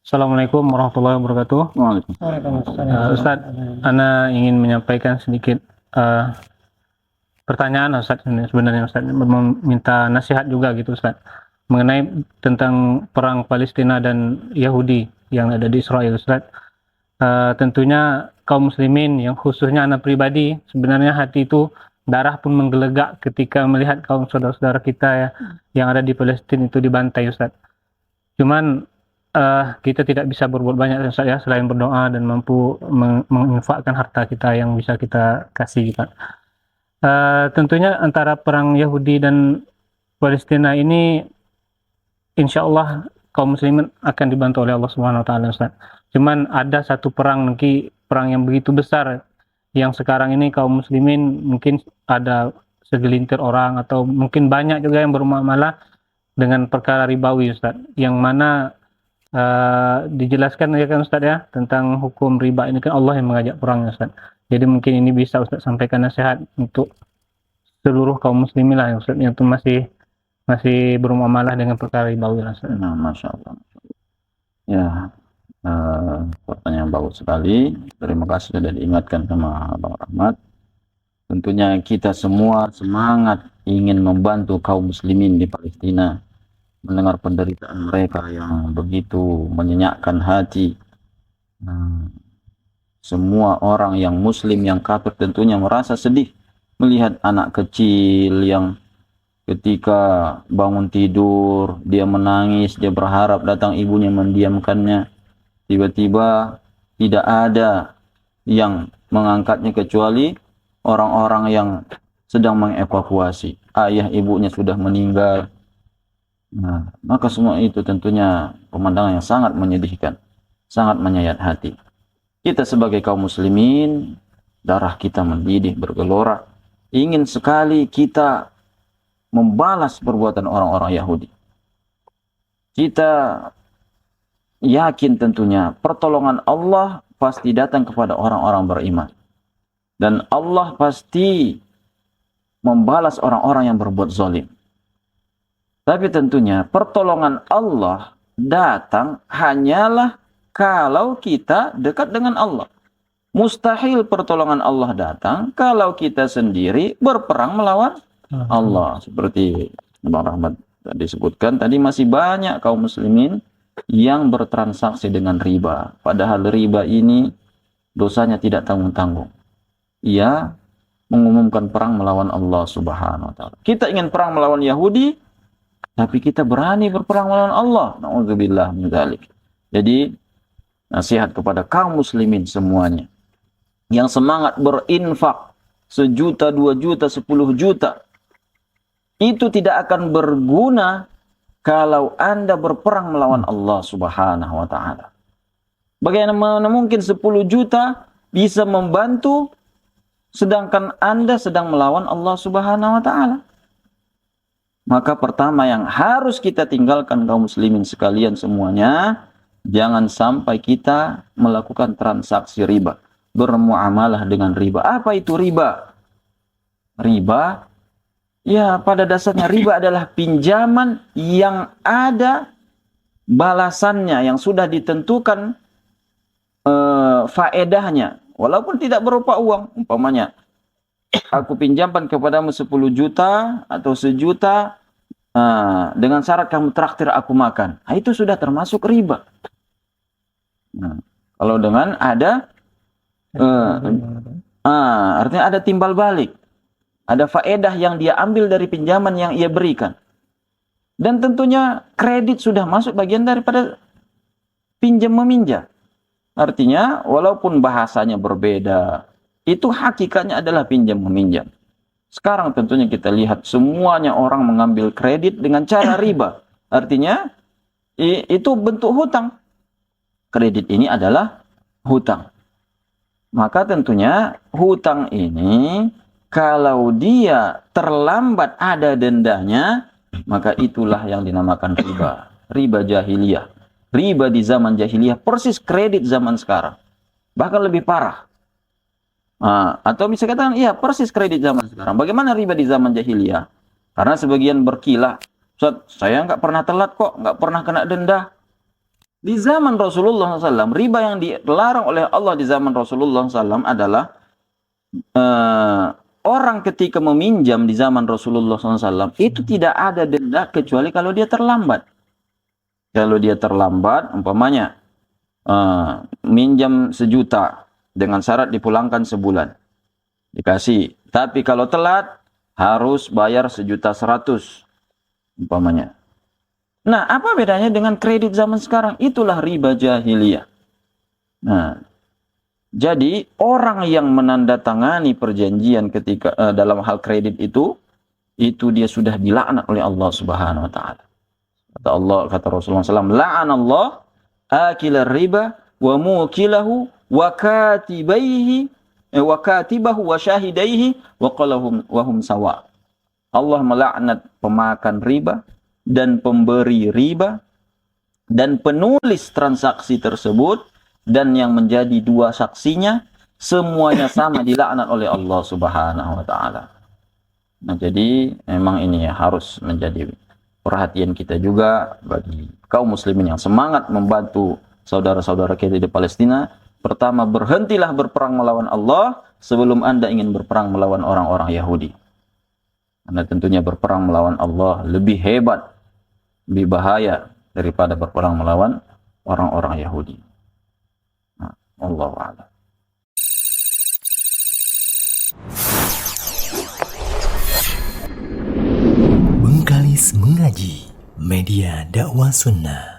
Assalamualaikum warahmatullahi wabarakatuh. Waalaikumsalam. Ustaz, Ana ingin menyampaikan sedikit pertanyaan Ustaz, sebenarnya Ustaz, meminta nasihat juga gitu Ustaz, mengenai tentang perang Palestina dan Yahudi yang ada di Israel Ustaz. Tentunya kaum muslimin yang khususnya Ana pribadi, sebenarnya hati itu darah pun menggelegak ketika melihat kaum saudara-saudara kita ya yang ada di Palestina itu dibantai Ustaz. Cuman kita tidak bisa berbuat banyak Ustaz ya, selain berdoa dan mampu menginfakkan harta kita yang bisa kita kasih Pak. Tentunya antara perang Yahudi dan Palestina ini insya Allah kaum muslimin akan dibantu oleh Allah Subhanahu wa taala Ustaz. Cuman ada satu perang nanti, perang yang begitu besar yang sekarang ini kaum muslimin mungkin ada segelintir orang atau mungkin banyak juga yang bermuamalah dengan perkara ribawi Ustaz, yang mana dijelaskan ya kan Ustaz ya tentang hukum riba ini kan Allah yang mengajak perang Ustaz. Jadi mungkin ini bisa Ustaz sampaikan nasihat untuk seluruh kaum muslimin lah Ustaz yang masih bermuamalah dengan perkara ribawi Ustaz. Nah, Masya Allah. Ya, pertanyaan bagus sekali. Terima kasih sudah diingatkan sama Bang Rahmat. Tentunya kita semua semangat ingin membantu kaum muslimin di Palestina. Mendengar penderitaan mereka yang begitu menyenyakkan hati. Semua orang yang muslim, yang kafir tentunya merasa sedih melihat anak kecil yang ketika bangun tidur dia menangis, dia berharap datang ibunya mendiamkannya. Tiba-tiba tidak ada yang mengangkatnya kecuali orang-orang yang sedang mengevakuasi. Ayah ibunya sudah meninggal. Nah, maka semua itu tentunya pemandangan yang sangat menyedihkan, sangat menyayat hati. Kita sebagai kaum muslimin, darah kita mendidih, bergelora. Ingin sekali kita membalas perbuatan orang-orang Yahudi. Kita yakin tentunya pertolongan Allah pasti datang kepada orang-orang beriman. Dan Allah pasti membalas orang-orang yang berbuat zalim. Tapi tentunya pertolongan Allah datang hanyalah kalau kita dekat dengan Allah. Mustahil pertolongan Allah datang kalau kita sendiri berperang melawan Allah. Seperti Bang Rahmat tadi sebutkan, tadi masih banyak kaum muslimin yang bertransaksi dengan riba. Padahal riba ini dosanya tidak tanggung-tanggung. Ia mengumumkan perang melawan Allah Subhanahu wa taala. Kita ingin perang melawan Yahudi, tapi kita berani berperang melawan Allah. Na'udzubillah min dzalik. Jadi nasihat kepada kaum muslimin semuanya yang semangat berinfak 1 juta, 2 juta, 10 juta, itu tidak akan berguna kalau Anda berperang melawan Allah Subhanahu wa taala. Bagaimana mungkin 10 juta bisa membantu sedangkan Anda sedang melawan Allah Subhanahu wa taala? Maka pertama yang harus kita tinggalkan kaum muslimin sekalian semuanya, jangan sampai kita melakukan transaksi riba, bermuamalah dengan riba. Apa itu riba? Riba, ya pada dasarnya riba adalah pinjaman yang ada balasannya, yang sudah ditentukan faedahnya, walaupun tidak berupa uang. Umpamanya, aku pinjamkan kepadamu 10 juta atau 1 juta dengan syarat kamu traktir aku makan. Nah, itu sudah termasuk riba. Nah, kalau dengan ada artinya ada timbal balik. Ada faedah yang dia ambil dari pinjaman yang ia berikan. Dan tentunya kredit sudah masuk bagian daripada pinjam meminjam. Artinya walaupun bahasanya berbeda, itu hakikatnya adalah pinjam meminjam. Sekarang tentunya kita lihat semuanya orang mengambil kredit dengan cara riba. Artinya itu bentuk hutang. Kredit ini adalah hutang. Maka tentunya hutang ini kalau dia terlambat ada dendanya, maka itulah yang dinamakan riba. Riba jahiliyah. Riba di zaman jahiliyah persis kredit zaman sekarang. Bahkan lebih parah. Atau bisa katakan, iya persis kredit zaman sekarang. Bagaimana riba di zaman jahiliyah? Karena sebagian berkilah, Ustaz, saya nggak pernah telat kok, nggak pernah kena denda. Di zaman Rasulullah SAW, riba yang dilarang oleh Allah di zaman Rasulullah SAW adalah orang ketika meminjam di zaman Rasulullah SAW itu tidak ada denda kecuali kalau dia terlambat. Kalau dia terlambat, umpamanya minjam 1.000.000 dengan syarat dipulangkan sebulan, dikasih. Tapi kalau telat harus bayar 1.100.000 umpamanya. Nah, apa bedanya dengan kredit zaman sekarang? Itulah riba jahiliyah. Nah, jadi orang yang menandatangani perjanjian ketika dalam hal kredit itu dia sudah dilaknat oleh Allah Subhanahu wa taala. Kata Rasulullah SAW, la'anallah akila riba wa mukilahu wa katibahu wa syahidaihi wa qalahum wa hum sawa. Allah melaknat pemakan riba dan pemberi riba dan penulis transaksi tersebut dan yang menjadi dua saksinya, semuanya sama dilaknat oleh Allah Subhanahu wa taala. Nah, jadi memang ini ya harus menjadi perhatian kita juga bagi kaum muslimin yang semangat membantu saudara-saudara kita di Palestina. Pertama, berhentilah berperang melawan Allah sebelum Anda ingin berperang melawan orang-orang Yahudi. Karena tentunya berperang melawan Allah lebih hebat, lebih bahaya daripada berperang melawan orang-orang Yahudi. Nah, Allahu a'lam. Bengkalis Mengaji, media dakwah sunnah.